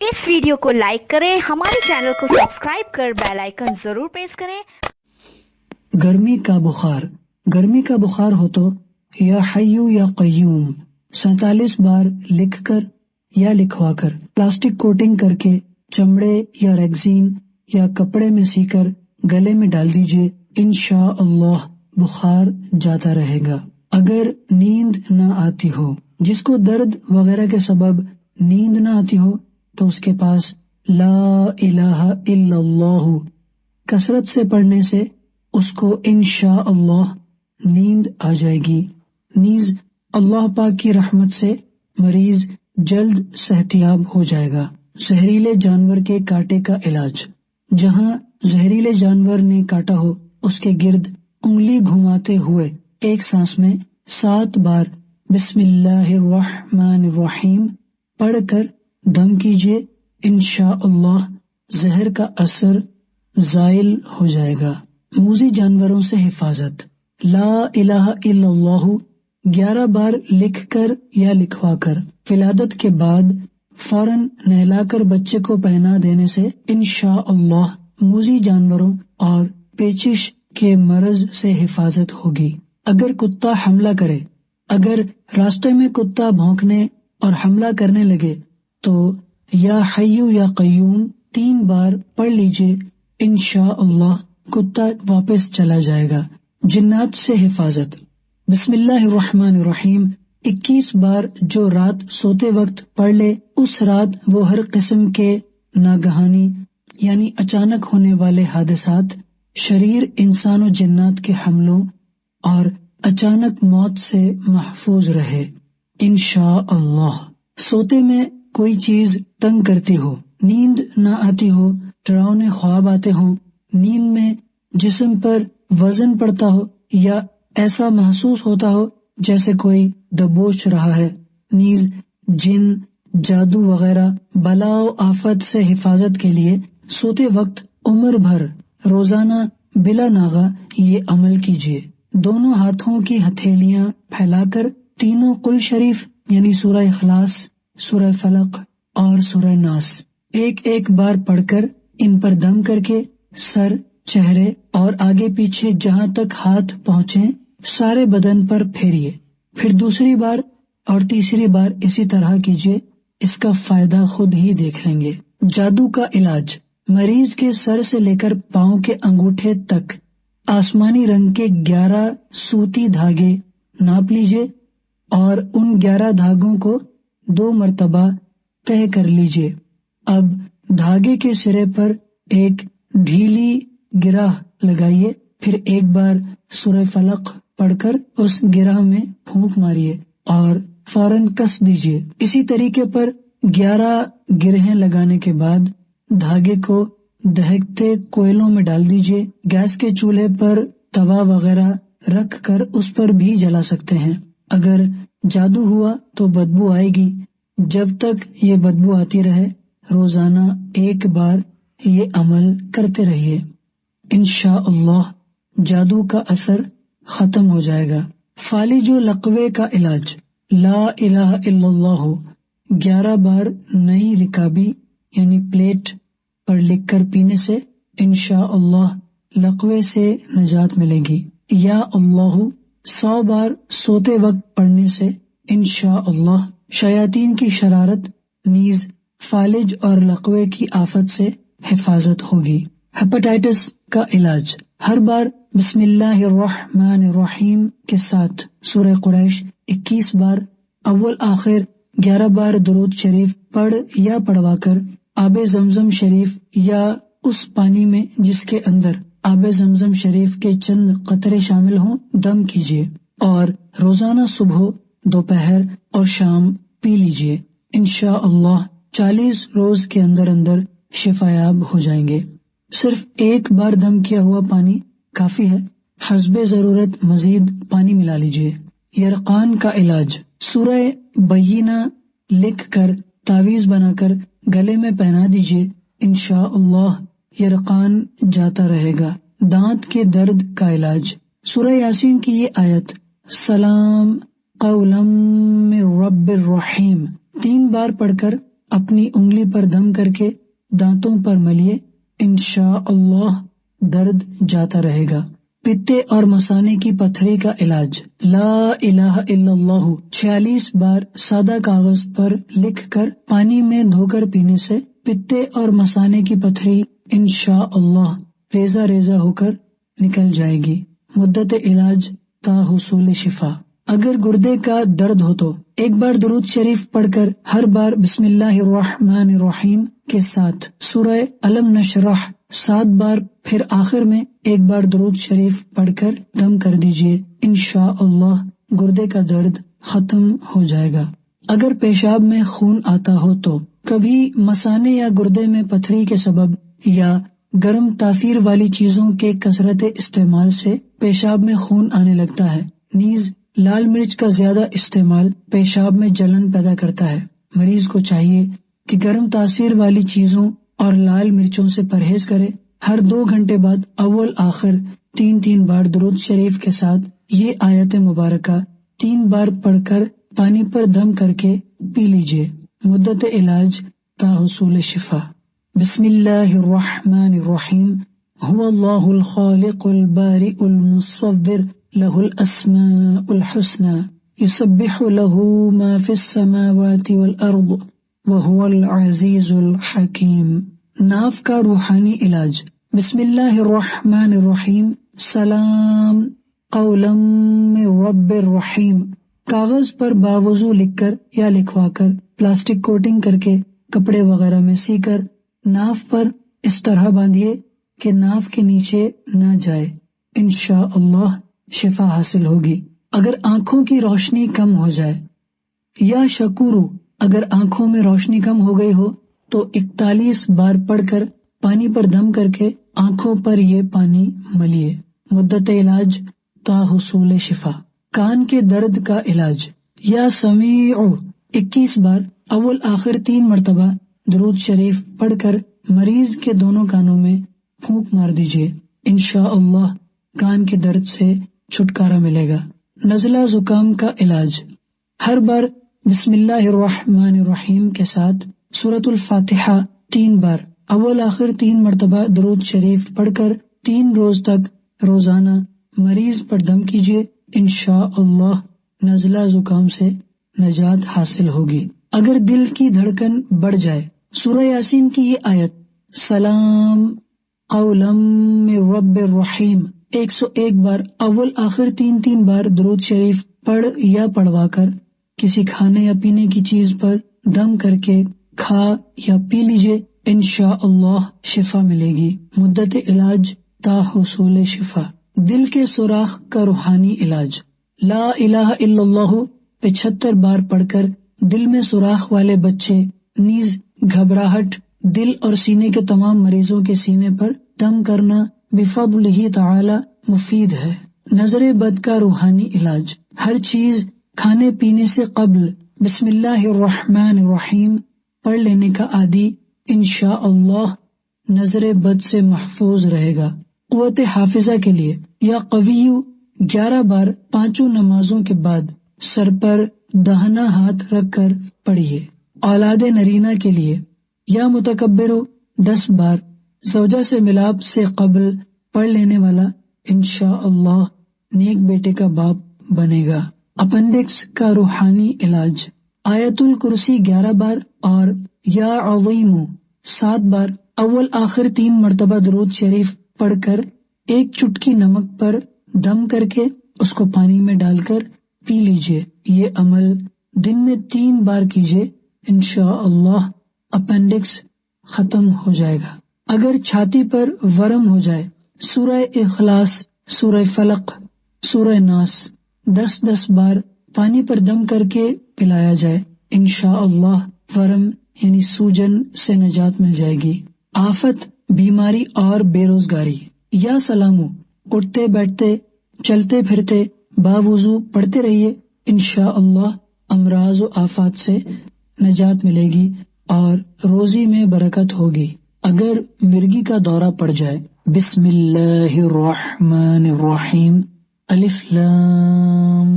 اس video کو like کریں، ہمارے چینل کو سبسکرائب کر بیل آئیکن ضرور پریس کریں۔ گرمی کا بخار ہو تو یا حیو یا قیوم 47 بار لکھ کر یا لکھوا کر پلاسٹک کوٹنگ کر کے چمڑے یا ریگزین یا کپڑے میں سی کر گلے میں ڈال دیجئے، انشاءاللہ بخار جاتا رہے گا۔ اگر نیند نہ آتی ہو، جس کو درد وغیرہ کے سبب نیند نہ آتی ہو، تو اس کے پاس لا الہ الا اللہ کثرت سے پڑھنے سے اس کو انشاءاللہ نیند آ جائے گی۔ نیز اللہ پاک کی رحمت سے مریض جلد صحتیاب ہو جائے گا۔ زہریلے جانور کے کاٹے کا علاج: جہاں زہریلے جانور نے کاٹا ہو اس کے گرد انگلی گھماتے ہوئے ایک سانس میں 7 بار بسم اللہ الرحمن الرحیم پڑھ کر دم کیجیے، انشاءاللہ زہر کا اثر زائل ہو جائے گا۔ موذی جانوروں سے حفاظت: لا الہ الا اللہ 11 بار لکھ کر یا لکھوا کر ولادت کے بعد فوراً نہلا کر بچے کو پہنا دینے سے انشاءاللہ موذی جانوروں اور پیچش کے مرض سے حفاظت ہوگی۔ اگر کتا حملہ کرے، اگر راستے میں کتا بھونکنے اور حملہ کرنے لگے تو یا حیو یا قیوم 3 بار پڑھ لیجئے، انشاءاللہ کتا واپس چلا جائے گا۔ جنات سے حفاظت: بسم اللہ الرحمن الرحیم 21 بار جو رات سوتے وقت پڑھ لے، اس رات وہ ہر قسم کے ناگہانی یعنی اچانک ہونے والے حادثات، شریر انسان و جنات کے حملوں اور اچانک موت سے محفوظ رہے انشاءاللہ۔ سوتے میں کوئی چیز تنگ کرتی ہو، نیند نہ آتی ہو، ڈراؤنے خواب آتے ہوں، نیند میں جسم پر وزن پڑتا ہو یا ایسا محسوس ہوتا ہو جیسے کوئی دبوچ رہا ہے، نیز جن، جادو وغیرہ بلا و آفت سے حفاظت کے لیے سوتے وقت عمر بھر روزانہ بلا ناغہ یہ عمل کیجیے۔ دونوں ہاتھوں کی ہتھیلیاں پھیلا کر تینوں قل شریف یعنی سورہ اخلاص، سورہ فلق اور سورہ ناس ایک بار پڑھ کر ان پر دم کر کے سر، چہرے اور آگے پیچھے جہاں تک ہاتھ پہنچے سارے بدن پر پھیریے، پھر دوسری بار اور تیسری بار اسی طرح کیجیے، اس کا فائدہ خود ہی دیکھ لیں گے۔ جادو کا علاج: مریض کے سر سے لے کر پاؤں کے انگوٹھے تک آسمانی رنگ کے 11 سوتی دھاگے ناپ لیجیے اور ان 11 دھاگوں کو 2 مرتبہ طے کر لیجیے۔ اب دھاگے کے سرے پر ایک ڈھیلی گرہ لگائیے، پھر ایک بار سورہ فلق پڑھ کر اس گرہ میں پھونک ماریے اور فوراً کس دیجیے۔ اسی طریقے پر 11 گرہیں لگانے کے بعد دھاگے کو دہکتے کوئلوں میں ڈال دیجیے۔ گیس کے چولہے پر توا وغیرہ رکھ کر اس پر بھی جلا سکتے ہیں۔ اگر جادو ہوا تو بدبو آئے گی، جب تک یہ بدبو آتی رہے روزانہ 1 بار یہ عمل کرتے رہیے، انشاءاللہ جادو کا اثر ختم ہو جائے گا۔ فالج و لقوے کا علاج: لا الہ الا اللہ 11 بار نئی رکابی یعنی پلیٹ پر لکھ کر پینے سے انشاءاللہ لقوے سے نجات ملے گی۔ یا اللہ 100 بار سوتے وقت پڑھنے سے انشاءاللہ شیاطین کی شرارت نیز فالج اور لقوے کی آفت سے حفاظت ہوگی۔ ہیپاٹائٹس کا علاج: ہر بار بسم اللہ الرحمن الرحیم کے ساتھ سورہ قریش 21 بار اول آخر 11 بار درود شریف پڑھ یا پڑھوا کر آب زمزم شریف یا اس پانی میں جس کے اندر آب زمزم شریف کے چند قطرے شامل ہوں دم کیجیے اور روزانہ صبح، دوپہر اور شام پی لیجیے، انشاءاللہ 40 روز کے اندر اندر شفایاب ہو جائیں گے۔ صرف 1 بار دم کیا ہوا پانی کافی ہے، حسب ضرورت مزید پانی ملا لیجیے۔ یرقان کا علاج: سورہ بینہ لکھ کر تعویذ بنا کر گلے میں پہنا دیجیے، انشاءاللہ یرقان جاتا رہے گا۔ دانت کے درد کا علاج: سورہ یاسین کی یہ آیت سلام قولا من رب الرحیم 3 بار پڑھ کر اپنی انگلی پر دم کر کے دانتوں پر ملیے، انشاءاللہ درد جاتا رہے گا۔ پتے اور مثانے کی پتھری کا علاج، لا الہ الا اللہ 46 بار سادہ کاغذ پر لکھ کر پانی میں دھو کر پینے سے پتے اور مثانے کی پتھری انشاءاللہ ریزہ ریزہ ہو کر نکل جائے گی۔ مدت علاج تا حصول شفا۔ اگر گردے کا درد ہو تو ایک بار درود شریف پڑھ کر ہر بار بسم اللہ الرحمن الرحیم کے ساتھ سورہ علم نشرح 7 بار، پھر آخر میں ایک بار درود شریف پڑھ کر دم کر دیجئے، انشاءاللہ گردے کا درد ختم ہو جائے گا۔ اگر پیشاب میں خون آتا ہو تو کبھی مثانے یا گردے میں پتھری کے سبب یا گرم تاثیر والی چیزوں کے کثرت استعمال سے پیشاب میں خون آنے لگتا ہے، نیز لال مرچ کا زیادہ استعمال پیشاب میں جلن پیدا کرتا ہے۔ مریض کو چاہیے کہ گرم تاثیر والی چیزوں اور لال مرچوں سے پرہیز کرے۔ ہر 2 گھنٹے بعد اول آخر 3 بار درود شریف کے ساتھ یہ آیت مبارکہ 3 بار پڑھ کر پانی پر دم کر کے پی لیجئے۔ مدت علاج تا حصول شفا۔ بسم اللہ الرحمن الرحیم، هو اللہ الخالق البارئ المصور له الاسماء الحسنى يسبح له ما في السماوات والارض وهو العزیز الحکیم۔ ناف کا روحانی علاج، بسم اللہ الرحمن الرحیم، سلام قولا من رب الرحیم۔ کاغذ پر باوضو لکھ کر یا لکھوا کر پلاسٹک کوٹنگ کر کے کپڑے وغیرہ میں سی کر ناف پر اس طرح باندھیے کہ ناف کے نیچے نہ جائے، انشاءاللہ شفا حاصل ہوگی۔ اگر آنکھوں کی روشنی کم ہو جائے یا شکورو، اگر آنکھوں میں روشنی کم ہو گئی ہو تو 41 بار پڑھ کر پانی پر دم کر کے آنکھوں پر یہ پانی ملیے۔ مدت علاج تا حصول شفا۔ کان کے درد کا علاج، یا سمیع 21 بار اول آخر 3 مرتبہ درود شریف پڑھ کر مریض کے دونوں کانوں میں پھونک مار دیجئے، انشاءاللہ کان کے درد سے چھٹکارا ملے گا۔ نزلہ زکام کا علاج، ہر بار بسم اللہ الرحمن الرحیم کے ساتھ سورۃ الفاتحہ 3 بار اول آخر 3 مرتبہ درود شریف پڑھ کر 3 روز تک روزانہ مریض پر دم کیجیے، انشاءاللہ نزلہ زکام سے نجات حاصل ہوگی۔ اگر دل کی دھڑکن بڑھ جائے، سورہ یاسین کی یہ آیت سلام قولا من رب الرحیم 101 بار اول آخر 3 بار درود شریف پڑھ یا پڑھوا کر کسی کھانے یا پینے کی چیز پر دم کر کے کھا یا پی لیجئے، انشاءاللہ شفا ملے گی۔ مدت علاج تا حصول شفا۔ دل کے سوراخ کا روحانی علاج، لا الہ الا اللہ 75 بار پڑھ کر دل میں سوراخ والے بچے، نیز گھبراہٹ، دل اور سینے کے تمام مریضوں کے سینے پر دم کرنا بفضلہ تعالی مفید ہے۔ نظر بد کا روحانی علاج، ہر چیز کھانے پینے سے قبل بسم اللہ الرحمن الرحیم پڑھ لینے کا عادی انشاءاللہ نظر بد سے محفوظ رہے گا۔ قوت حافظہ کے لیے، یا قویو 11 بار 5 نمازوں کے بعد سر پر داہنا ہاتھ رکھ کر پڑھیے۔ اولاد نرینہ کے لیے، یا متکبرو 10 بار زوجہ سے ملاپ سے قبل پڑھ لینے والا انشاءاللہ نیک بیٹے کا باپ بنے گا۔ اپنڈکس کا روحانی علاج، آیت الکرسی 11 بار اور یا عظیم 7 بار اول آخر 3 مرتبہ درود شریف پڑھ کر 1 چٹکی نمک پر دم کر کے اس کو پانی میں ڈال کر پی لیجئے۔ یہ عمل دن میں 3 بار کیجئے، انشاءاللہ اپنڈکس ختم ہو جائے گا۔ اگر چھاتی پر ورم ہو جائے، سورہ اخلاص، سورہ فلق، سورہ ناس 10 بار پانی پر دم کر کے پلایا جائے، انشاءاللہ ورم یعنی سوجن سے نجات مل جائے گی۔ آفت، بیماری اور بے روزگاری، یا سلامو اٹھتے بیٹھتے چلتے پھرتے باوضو پڑھتے رہیے، انشاءاللہ امراض و آفات سے نجات ملے گی اور روزی میں برکت ہوگی۔ اگر مرگی کا دورہ پڑ جائے، بسم اللہ الرحمن الرحیم، الف لام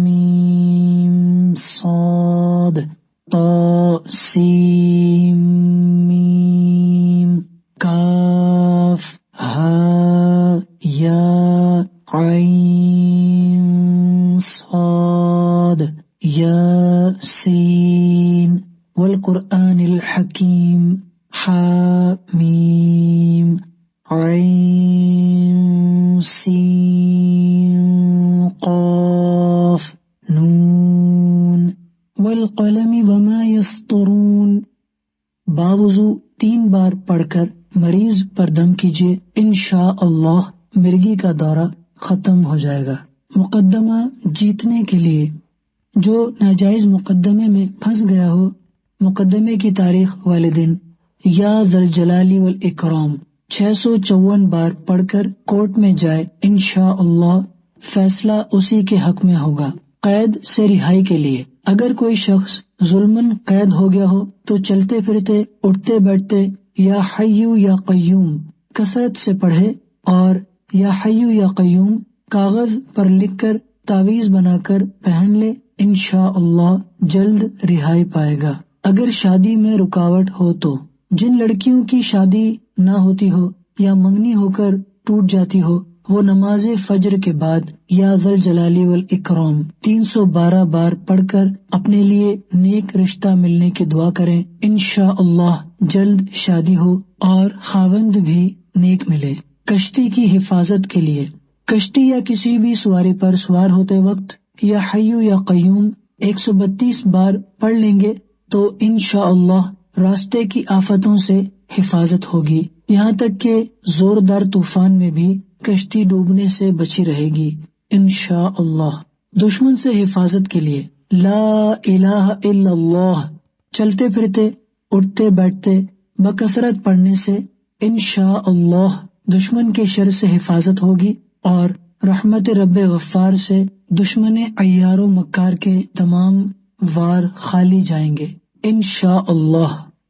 میم صاد طا سین میم کاف ہا یا عین صاد یاسین والقرآن الحکیم حامیم عین سین قاف نون والقلم وما یسطرون. باوضو 3 بار پڑھ کر مریض پر دم کیجیے، انشاءاللہ مرگی کا دورہ ختم ہو جائے گا. مقدمہ جیتنے کے لیے جو ناجائز مقدمے میں پھنس گیا ہو، مقدمے کی تاریخ والے دن یا ذوالجلال والاکرام 654 بار پڑھ کر کورٹ میں جائے، انشاءاللہ فیصلہ اسی کے حق میں ہوگا. قید سے رہائی کے لیے اگر کوئی شخص ظلمن قید ہو گیا ہو تو چلتے پھرتے اٹھتے بیٹھتے یا حیو یا قیوم کثرت سے پڑھے اور یا حیو یا قیوم کاغذ پر لکھ کر تعویذ بنا کر پہن لے، انشاءاللہ جلد رہائی پائے گا. اگر شادی میں رکاوٹ ہو تو جن لڑکیوں کی شادی نہ ہوتی ہو یا منگنی ہو کر ٹوٹ جاتی ہو، وہ نماز فجر کے بعد یا ذوالجلال والاکرام 312 بار پڑھ کر اپنے لیے نیک رشتہ ملنے کی دعا کریں، انشاءاللہ جلد شادی ہو اور خاوند بھی نیک ملے. کشتی کی حفاظت کے لیے کشتی یا کسی بھی سواری پر سوار ہوتے وقت یا حیو یا قیوم 132 بار پڑھ لیں گے تو انشاءاللہ راستے کی آفتوں سے حفاظت ہوگی، یہاں تک کہ زوردار طوفان میں بھی کشتی ڈوبنے سے بچی رہے گی انشاءاللہ. دشمن سے حفاظت کے لیے لا الہ الا اللہ چلتے پھرتے اٹھتے بیٹھتے بکثرت پڑھنے سے انشاءاللہ دشمن کے شر سے حفاظت ہوگی اور رحمت رب غفار سے دشمن عیار و مکار کے تمام وار خالی جائیں گے انشاءاللہ.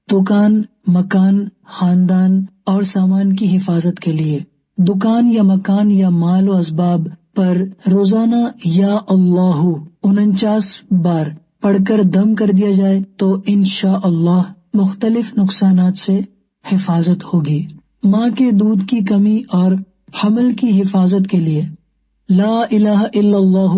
دکان، مکان، خاندان اور سامان کی حفاظت کے لیے دکان یا مکان یا مال و اسباب پر روزانہ یا اللہ 49 بار پڑھ کر دم کر دیا جائے تو انشاءاللہ مختلف نقصانات سے حفاظت ہوگی. ماں کے دودھ کی کمی اور حمل کی حفاظت کے لیے لا الہ الا اللہ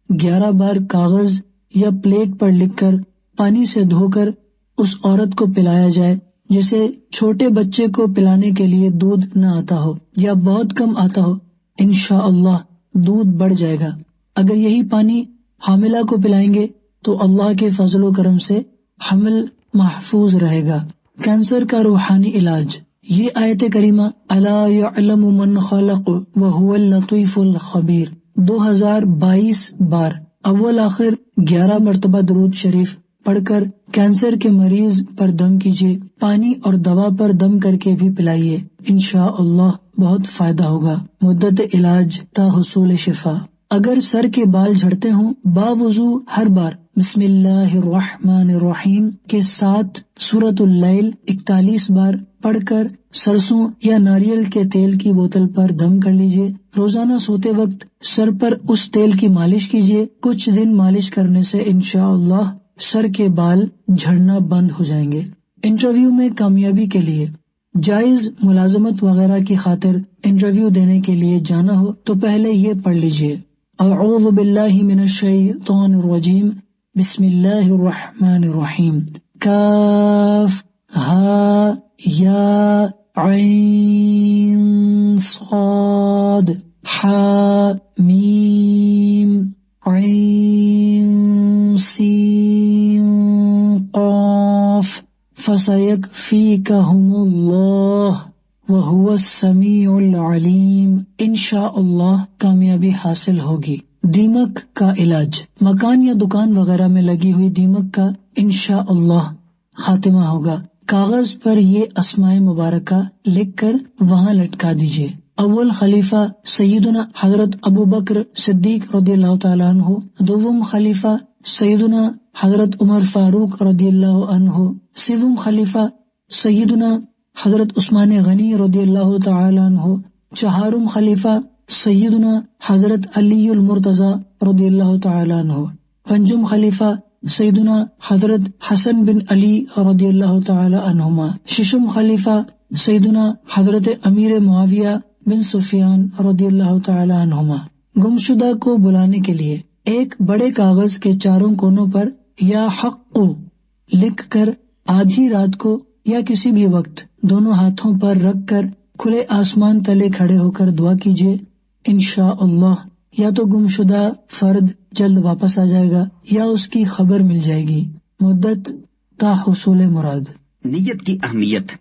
11 بار کاغذ یا پلیٹ پر لکھ کر پانی سے دھو کر اس عورت کو پلایا جائے جسے چھوٹے بچے کو پلانے کے لیے دودھ نہ آتا ہو یا بہت کم آتا ہو، انشاءاللہ دودھ بڑھ جائے گا. اگر یہی پانی حاملہ کو پلائیں گے تو اللہ کے فضل و کرم سے حمل محفوظ رہے گا. کینسر کا روحانی علاج یہ آیت کریمہ الا یعلم من خلق وهو اللطیف الخبیر 2022 بار اول آخر 11 مرتبہ درود شریف پڑھ کر کینسر کے مریض پر دم کیجیے، پانی اور دوا پر دم کر کے بھی پلائیے، انشاءاللہ بہت فائدہ ہوگا. مدت علاج تا حصول شفا. اگر سر کے بال جھڑتے ہوں باوضو ہر بار بسم اللہ الرحمن الرحیم کے ساتھ سورۃ اللیل 41 بار پڑھ کر سرسوں یا ناریل کے تیل کی بوتل پر دم کر لیجیے. روزانہ سوتے وقت سر پر اس تیل کی مالش کیجیے. کچھ دن مالش کرنے سے انشاءاللہ سر کے بال جھڑنا بند ہو جائیں گے. انٹرویو میں کامیابی کے لیے جائز ملازمت وغیرہ کی خاطر انٹرویو دینے کے لیے جانا ہو تو پہلے یہ پڑھ لیجیے اعوذ باللہ من الشیطان الرجیم بسم اللہ الرحمن الرحیم کاف ہا یا عین صاد حا میم عین سین قاف فسیکفیکہم اللہ وَهُوَ السَّمِيعُ الْعَلِيمُ. انشاءاللہ کامیابی حاصل ہوگی. دیمک کا علاج مکان یا دکان وغیرہ میں لگی ہوئی دیمک کا انشاءاللہ خاتمہ ہوگا. کاغذ پر یہ اسماء مبارکہ لکھ کر وہاں لٹکا دیجیے. اول خلیفہ سیدنا حضرت ابو بکر صدیق رضی اللہ تعالیٰ عنہ، دوم خلیفہ سیدنا حضرت عمر فاروق رضی اللہ عنہ، سوم خلیفہ سیدنا حضرت عثمان غنی رضی اللہ تعالی عنہ، چہارم خلیفہ سیدنا حضرت علی المرتضی رضی اللہ تعالی عنہ، پنجم خلیفہ سیدنا حضرت حسن بن علی رضی اللہ تعالی عنہما، ششم خلیفہ سیدنا حضرت امیر معاویہ بن سفیان رضی اللہ تعالی عنہما۔ گمشدہ کو بلانے کے لیے ایک بڑے کاغذ کے چاروں کونوں پر یا حق لکھ کر آدھی رات کو یا کسی بھی وقت دونوں ہاتھوں پر رکھ کر کھلے آسمان تلے کھڑے ہو کر دعا کیجیے، انشاءاللہ یا تو گمشدہ فرد جلد واپس آ جائے گا یا اس کی خبر مل جائے گی۔ مدت تا حصول مراد۔ نیت کی اہمیت۔